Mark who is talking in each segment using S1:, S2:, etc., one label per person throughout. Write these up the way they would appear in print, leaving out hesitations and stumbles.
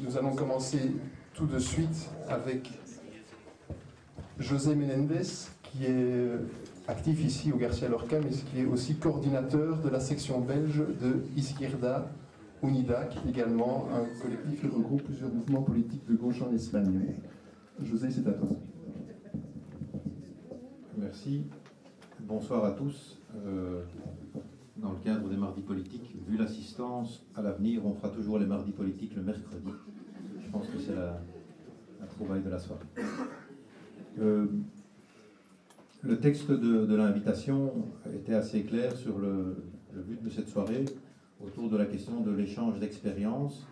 S1: Nous allons commencer tout de suite avec José Menendez, qui est actif ici au García Lorca, mais qui est aussi coordinateur de la section belge de Izquierda Unida, qui est également un collectif qui regroupe plusieurs mouvements politiques de gauche en Espagne. José, c'est à toi.
S2: Merci. Bonsoir à tous. Dans le cadre des mardis politiques, vu l'assistance, à l'avenir, on fera toujours les mardis politiques le mercredi. Je pense que c'est la trouvaille de la soirée. Le texte de l'invitation était assez clair sur le but de cette soirée, autour de la question de l'échange d'expériences.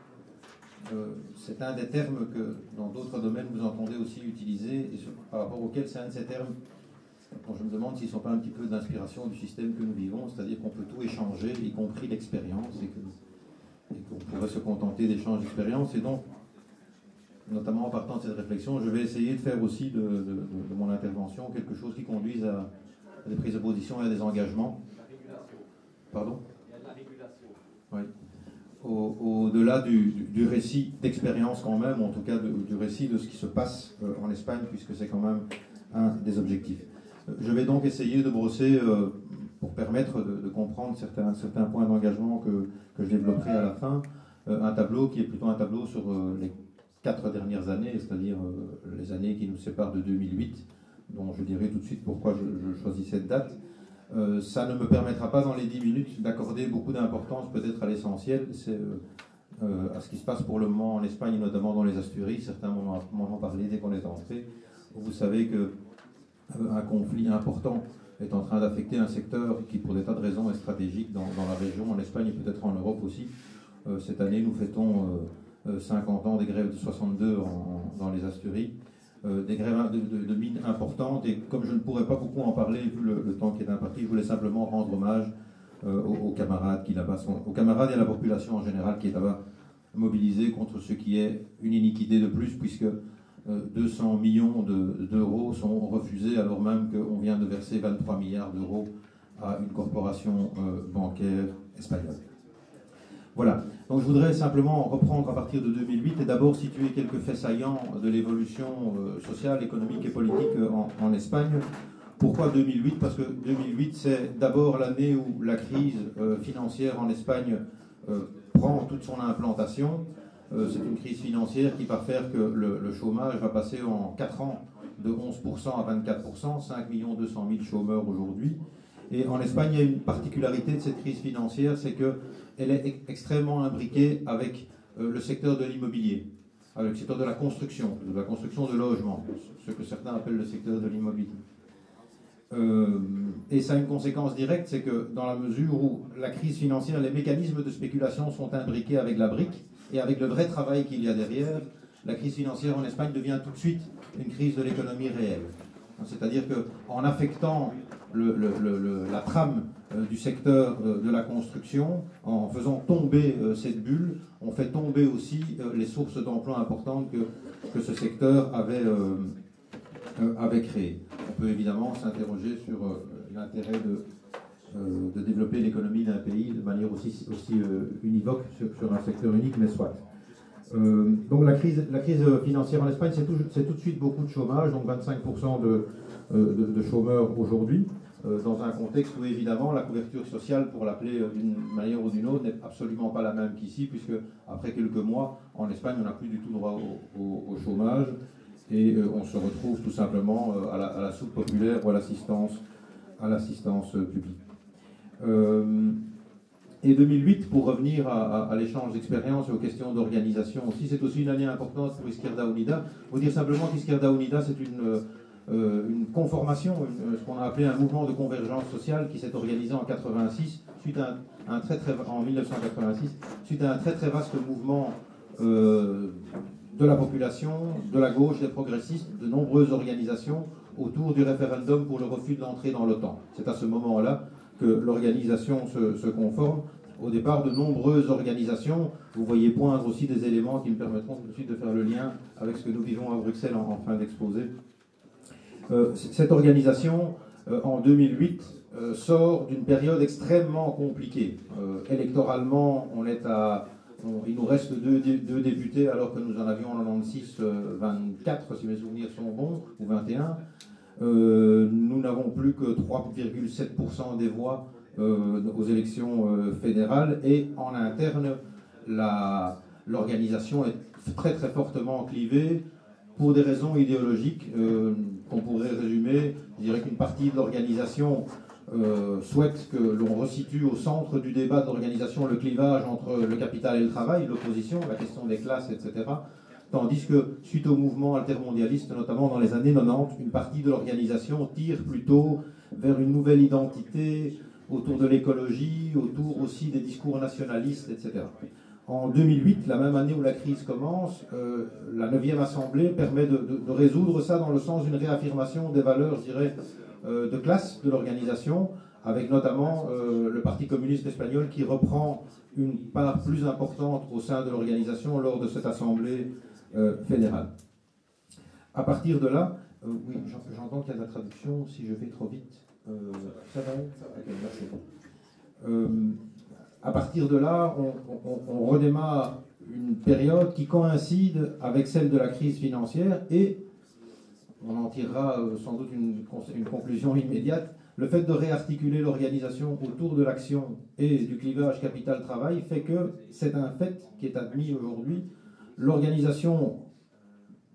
S2: C'est un des termes que, dans d'autres domaines, vous entendez aussi utiliser, et par rapport auquel c'est un de ces termes dont je me demande s'ils ne sont pas un petit peu d'inspiration du système que nous vivons, c'est-à-dire qu'on peut tout échanger, y compris l'expérience, et qu'on pourrait se contenter d'échanges d'expérience. Et donc, notamment en partant de cette réflexion, je vais essayer de faire aussi de mon intervention quelque chose qui conduise à des prises de position et à des engagements. Pardon ? Oui. Au-delà du récit d'expérience quand même, ou en tout cas du récit de ce qui se passe en Espagne, puisque c'est quand même un des objectifs. Je vais donc essayer de brosser, pour permettre de comprendre certains points d'engagement que je développerai à la fin, un tableau qui est plutôt un tableau sur les 4 dernières années, c'est-à-dire les années qui nous séparent de 2008, dont je dirai tout de suite pourquoi je choisis cette date. Ça ne me permettra pas dans les 10 minutes d'accorder beaucoup d'importance peut-être à l'essentiel, c'est à ce qui se passe pour le moment en Espagne, notamment dans les Asturies. Certains m'en ont parlé dès qu'on est entré. Vous savez qu'un conflit important est en train d'affecter un secteur qui, pour des tas de raisons, est stratégique dans la région, en Espagne et peut-être en Europe aussi. Cette année, nous fêtons 50 ans des grèves de 62 dans les Asturies. Des grèves de mines importantes, et comme je ne pourrais pas beaucoup en parler vu le temps qui est imparti, je voulais simplement rendre hommage aux camarades qui là-bas sont, aux camarades et à la population en général qui est là-bas mobilisée contre ce qui est une iniquité de plus, puisque 200 millions d'euros sont refusés alors même qu'on vient de verser 23 milliards d'euros à une corporation bancaire espagnole. Voilà, donc je voudrais simplement reprendre à partir de 2008 et d'abord situer quelques faits saillants de l'évolution sociale, économique et politique en Espagne. Pourquoi 2008 ? Parce que 2008, c'est d'abord l'année où la crise financière en Espagne prend toute son implantation. C'est une crise financière qui va faire que le chômage va passer en 4 ans de 11% à 24%, 5 200 000 chômeurs aujourd'hui. Et en Espagne, il y a une particularité de cette crise financière, c'est qu'elle est extrêmement imbriquée avec le secteur de l'immobilier, avec le secteur de la construction de logements, ce que certains appellent le secteur de l'immobilier. Et ça a une conséquence directe, c'est que dans la mesure où la crise financière, les mécanismes de spéculation sont imbriqués avec la brique et avec le vrai travail qu'il y a derrière, la crise financière en Espagne devient tout de suite une crise de l'économie réelle. C'est-à-dire qu'en affectant la trame du secteur de la construction, en faisant tomber cette bulle, on fait tomber aussi les sources d'emplois importantes que ce secteur avait créées. On peut évidemment s'interroger sur l'intérêt de développer l'économie d'un pays de manière aussi univoque sur un secteur unique, mais soit. Donc la crise financière en Espagne, c'est tout de suite beaucoup de chômage, donc 25% de chômeurs aujourd'hui, dans un contexte où évidemment la couverture sociale, pour l'appeler d'une manière ou d'une autre, n'est absolument pas la même qu'ici, puisque après quelques mois, en Espagne, on n'a plus du tout droit au chômage, et on se retrouve tout simplement à la soupe populaire ou à l'assistance publique. Et 2008, pour revenir à l'échange d'expériences et aux questions d'organisation aussi, c'est aussi une année importante pour Izquierda Unida. Il faut dire simplement qu'Izquierda Unida, c'est une conformation, ce qu'on a appelé un mouvement de convergence sociale qui s'est organisé en 1986, en 1986, suite à un très très vaste mouvement de la population, de la gauche, des progressistes, de nombreuses organisations autour du référendum pour le refus de l'entrée dans l'OTAN. C'est à ce moment-là que l'organisation se conforme. Au départ, de nombreuses organisations, vous voyez poindre aussi des éléments qui me permettront tout de suite de faire le lien avec ce que nous vivons à Bruxelles en fin d'exposé. Cette organisation, en 2008, sort d'une période extrêmement compliquée. Électoralement, on est à il nous reste deux députés alors que nous en avions en 96 24, si mes souvenirs sont bons, ou 21. Nous n'avons plus que 3,7% des voix aux élections fédérales, et en interne, l'organisation est très très fortement clivée pour des raisons idéologiques qu'on pourrait résumer. Je dirais qu'une partie de l'organisation souhaite que l'on resitue au centre du débat de l'organisation le clivage entre le capital et le travail, l'opposition, la question des classes, etc. Tandis que, suite au mouvement altermondialiste, notamment dans les années 90, une partie de l'organisation tire plutôt vers une nouvelle identité autour de l'écologie, autour aussi des discours nationalistes, etc. En 2008, la même année où la crise commence, la 9e Assemblée permet de résoudre ça dans le sens d'une réaffirmation des valeurs, je dirais, de classe de l'organisation, avec notamment le Parti communiste espagnol qui reprend une part plus importante au sein de l'organisation lors de cette Assemblée fédérale. À partir de là, oui, j'entends qu'il y a de la traduction, si je vais trop vite. Ça va? Ok, merci. À partir de là, on redémarre une période qui coïncide avec celle de la crise financière, et on en tirera sans doute une conclusion immédiate. Le fait de réarticuler l'organisation autour de l'action et du clivage capital-travail fait que c'est un fait qui est admis aujourd'hui. L'organisation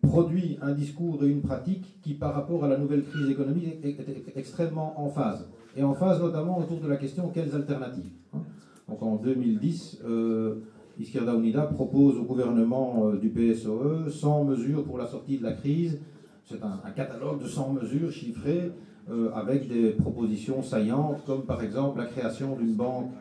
S2: produit un discours et une pratique qui, par rapport à la nouvelle crise économique, est extrêmement en phase. Et en phase notamment autour de la question quelles alternatives. Donc en 2010, Izquierda Unida propose au gouvernement du PSOE 100 mesures pour la sortie de la crise. C'est un catalogue de 100 mesures chiffrées avec des propositions saillantes, comme par exemple la création d'une banque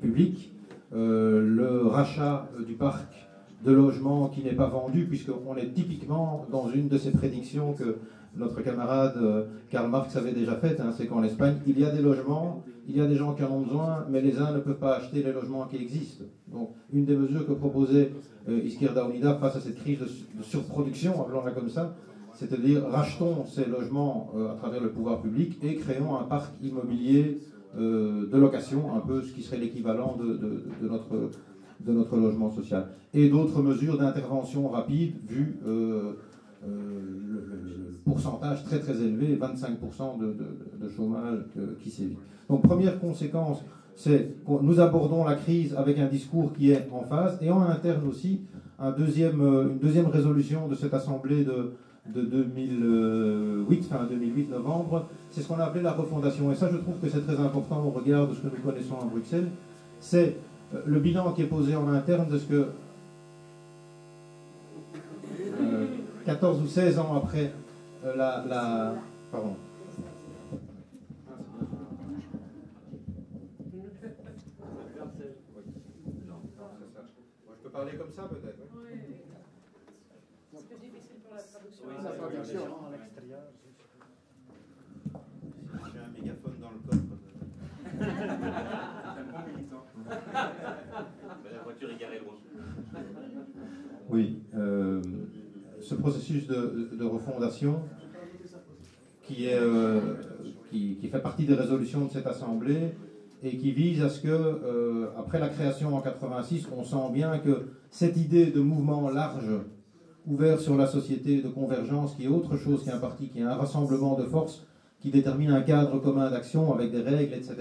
S2: publique, le rachat du parc de logements qui n'est pas vendu, puisqu'on est typiquement dans une de ces prédictions que notre camarade Karl Marx avait déjà faites, c'est qu'en Espagne, il y a des logements, il y a des gens qui en ont besoin, mais les uns ne peuvent pas acheter les logements qui existent. Donc, une des mesures que proposait Izquierda Unida face à cette crise de surproduction, appelons-la comme ça, c'est-à-dire rachetons ces logements à travers le pouvoir public et créons un parc immobilier de location, un peu ce qui serait l'équivalent de notre logement social. Et d'autres mesures d'intervention rapide, vu le pourcentage très très élevé, 25% de chômage qui sévit. Donc première conséquence, c'est que nous abordons la crise avec un discours qui est en phase, et en interne aussi, une deuxième résolution de cette assemblée de 2008, fin 2008, novembre, c'est ce qu'on a appelé la refondation. Et ça, je trouve que c'est très important au regard de ce que nous connaissons à Bruxelles. C'est le bilan qui est posé en interne de ce que 14 ou 16 ans après pardon. Je peux parler comme ça peut-être?
S3: C'est plus difficile pour la traduction.
S4: Oui, la traduction à l'extérieur.
S2: J'ai un mégaphone dans le coffre.
S4: C'est un bon militant.
S5: La voiture est garée loin.
S2: Oui, ce processus de refondation qui fait partie des résolutions de cette Assemblée et qui vise à ce que, après la création en 86, on sent bien que cette idée de mouvement large, ouvert sur la société, de convergence, qui est autre chose qu'un parti, qui est un rassemblement de forces, qui détermine un cadre commun d'action avec des règles, etc.,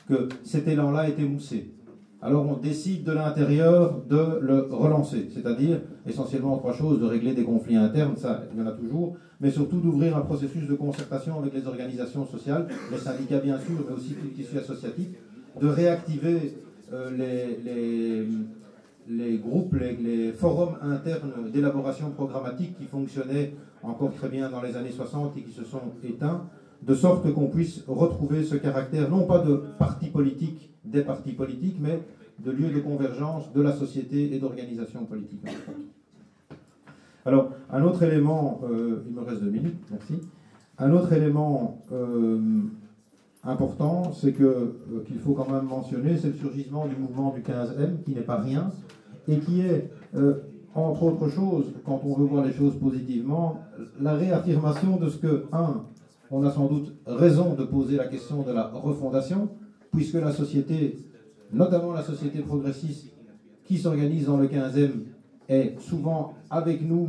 S2: que cet élan-là est émoussé. Alors on décide de l'intérieur de le relancer, c'est-à-dire essentiellement trois choses: de régler des conflits internes, ça il y en a toujours, mais surtout d'ouvrir un processus de concertation avec les organisations sociales, les syndicats bien sûr, mais aussi tout le tissu associatif, de réactiver les groupes, les forums internes d'élaboration programmatique qui fonctionnaient encore très bien dans les années 60 et qui se sont éteints, de sorte qu'on puisse retrouver ce caractère, non pas de parti politique, des partis politiques, mais de lieu de convergence de la société et d'organisation politique. Alors, un autre élément, il me reste 2 minutes, merci. Un autre élément important, c'est qu'il faut quand même mentionner, c'est le surgissement du mouvement du 15M, qui n'est pas rien, et qui est, entre autres choses, quand on veut voir les choses positivement, la réaffirmation de ce que, on a sans doute raison de poser la question de la refondation, puisque la société, notamment la société progressiste, qui s'organise dans le 15e est souvent avec nous,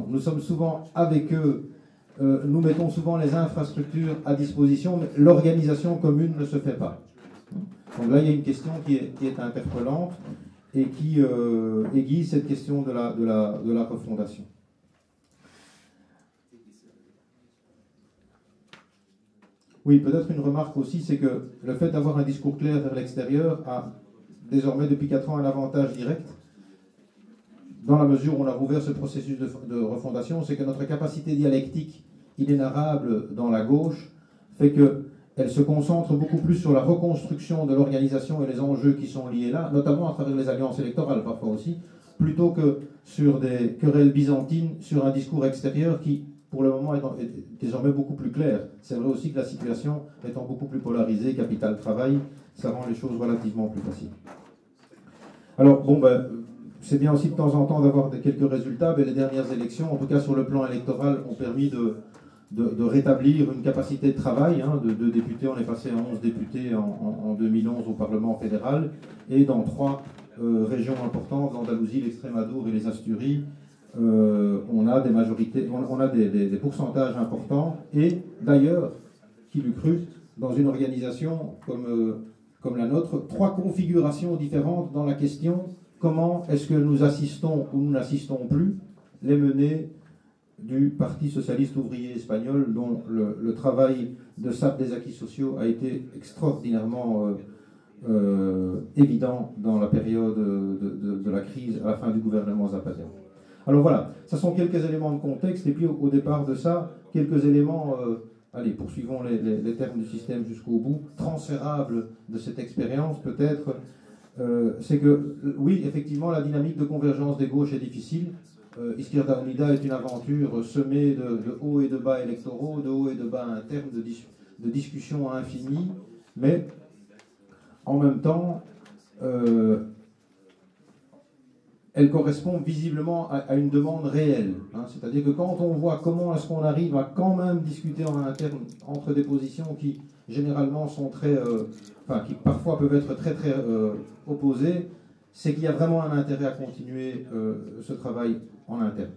S2: nous sommes souvent avec eux, nous mettons souvent les infrastructures à disposition, mais l'organisation commune ne se fait pas. Donc là, il y a une question qui est interpellante et qui aiguise cette question de la refondation. Oui, peut-être une remarque aussi, c'est que le fait d'avoir un discours clair vers l'extérieur a désormais depuis 4 ans un avantage direct, dans la mesure où on a rouvert ce processus de refondation, c'est que notre capacité dialectique inénarrable dans la gauche fait qu'elle se concentre beaucoup plus sur la reconstruction de l'organisation et les enjeux qui sont liés là, notamment à travers les alliances électorales parfois aussi, plutôt que sur des querelles byzantines, sur un discours extérieur qui, pour le moment, est désormais beaucoup plus clair. C'est vrai aussi que la situation étant beaucoup plus polarisée, capital-travail, ça rend les choses relativement plus faciles. Alors, bon, c'est bien aussi de temps en temps d'avoir quelques résultats, mais les dernières élections, en tout cas sur le plan électoral, ont permis de rétablir une capacité de travail. De députés, on est passé à 11 députés en 2011 au Parlement fédéral, et dans 3 régions importantes, l'Andalousie, l'Extrémadour et les Asturies, on a des majorités, on a des pourcentages importants, et d'ailleurs, qui l'eût cru, dans une organisation comme la nôtre, 3 configurations différentes dans la question comment est-ce que nous assistons ou nous n'assistons plus les menées du Parti socialiste ouvrier espagnol, dont le travail de sape des acquis sociaux a été extraordinairement évident dans la période de la crise à la fin du gouvernement Zapatero. Alors voilà, ça sont quelques éléments de contexte, et puis au départ de ça, quelques éléments, poursuivons les termes du système jusqu'au bout, transférables de cette expérience peut-être, c'est que, oui, effectivement, la dynamique de convergence des gauches est difficile. Izquierda Unida est une aventure semée de hauts et de bas électoraux, de hauts et de bas internes, de discussions infinies, mais en même temps, elle correspond visiblement à une demande réelle. C'est-à-dire que quand on voit comment est-ce qu'on arrive à quand même discuter en interne entre des positions qui généralement sont qui parfois peuvent être très opposées, c'est qu'il y a vraiment un intérêt à continuer ce travail en interne.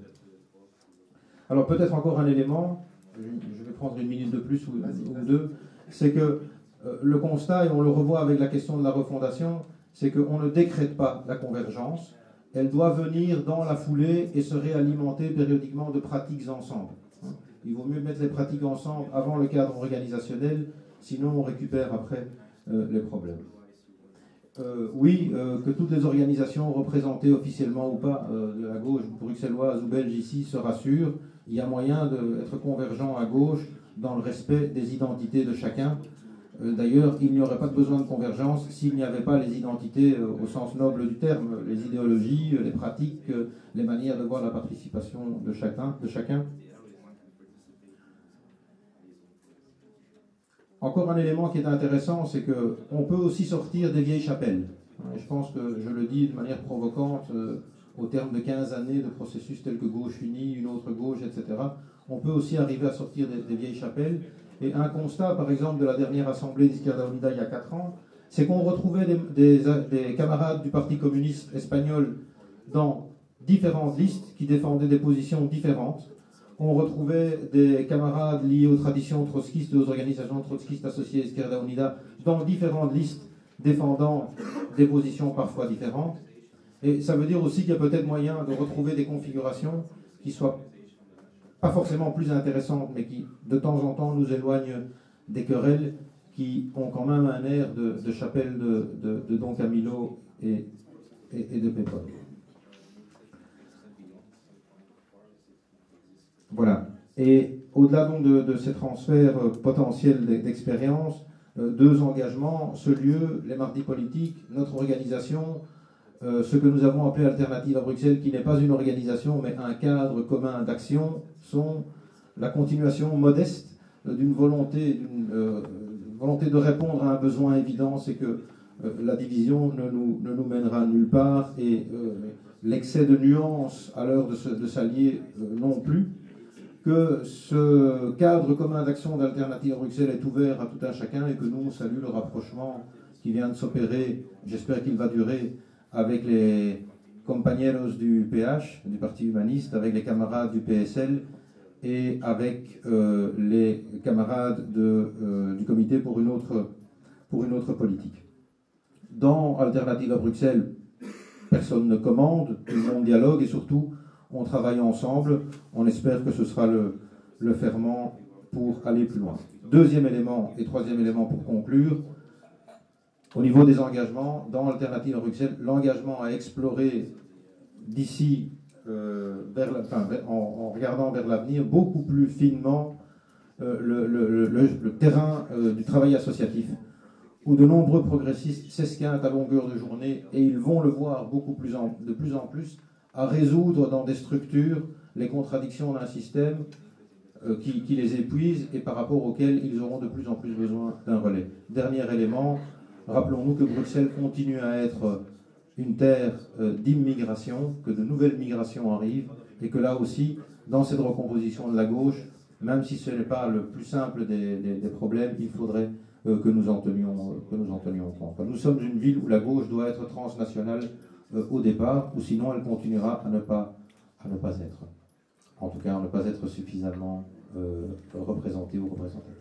S2: Alors peut-être encore un élément, je vais prendre une minute de plus ou 2, c'est que le constat, et on le revoit avec la question de la refondation, c'est qu'on ne décrète pas la convergence, elle doit venir dans la foulée et se réalimenter périodiquement de pratiques ensemble. Il vaut mieux mettre les pratiques ensemble avant le cadre organisationnel, sinon on récupère après les problèmes. Que toutes les organisations représentées officiellement ou pas de la gauche bruxelloise ou belge ici se rassurent, il y a moyen d'être convergent à gauche dans le respect des identités de chacun. D'ailleurs, il n'y aurait pas de besoin de convergence s'il n'y avait pas les identités au sens noble du terme, les idéologies, les pratiques, les manières de voir la participation de chacun. Encore un élément qui est intéressant, c'est qu'on peut aussi sortir des vieilles chapelles. Je pense que je le dis de manière provocante, au terme de 15 années de processus tels que Gauche Unie, une autre gauche, etc., on peut aussi arriver à sortir des vieilles chapelles. Et un constat, par exemple, de la dernière assemblée d'Izquierda Unida il y a 4 ans, c'est qu'on retrouvait des camarades du Parti communiste espagnol dans différentes listes qui défendaient des positions différentes. On retrouvait des camarades liés aux traditions trotskistes et aux organisations trotskistes associées à Izquierda Unida dans différentes listes défendant des positions parfois différentes. Et ça veut dire aussi qu'il y a peut-être moyen de retrouver des configurations qui soient pas forcément plus intéressantes, mais qui de temps en temps nous éloignent des querelles qui ont quand même un air de chapelle de Don Camilo et de Pépin. Voilà. Et au-delà donc de ces transferts potentiels d'expérience, 2 engagements, ce lieu, les mardis politiques, notre organisation, ce que nous avons appelé Alternative à Bruxelles, qui n'est pas une organisation mais un cadre commun d'action, sont la continuation modeste d'une volonté de répondre à un besoin évident, c'est que la division ne nous mènera nulle part, et l'excès de nuances à l'heure de s'allier non plus, que ce cadre commun d'action d'Alternative à Bruxelles est ouvert à tout un chacun, et que nous, on salue le rapprochement qui vient de s'opérer, j'espère qu'il va durer, avec les compañeros du PH, du Parti humaniste, avec les camarades du PSL et avec les camarades du comité pour une autre politique. Dans Alternative à Bruxelles, personne ne commande, tout le monde dialogue et surtout on travaille ensemble. On espère que ce sera le ferment pour aller plus loin. Deuxième élément et troisième élément pour conclure, au niveau des engagements, dans Alternative à Bruxelles, l'engagement à explorer d'ici, en regardant vers l'avenir, beaucoup plus finement le terrain du travail associatif, où de nombreux progressistes s'esquintent à longueur de journée et ils vont le voir de plus en plus à résoudre dans des structures les contradictions d'un système qui les épuise et par rapport auquel ils auront de plus en plus besoin d'un relais. Dernier élément, rappelons-nous que Bruxelles continue à être une terre d'immigration, que de nouvelles migrations arrivent et que là aussi, dans cette recomposition de la gauche, même si ce n'est pas le plus simple des problèmes, il faudrait que nous en tenions compte. Nous sommes une ville où la gauche doit être transnationale au départ, ou sinon elle continuera à ne pas être. En tout cas, à ne pas être suffisamment représentée ou représentée.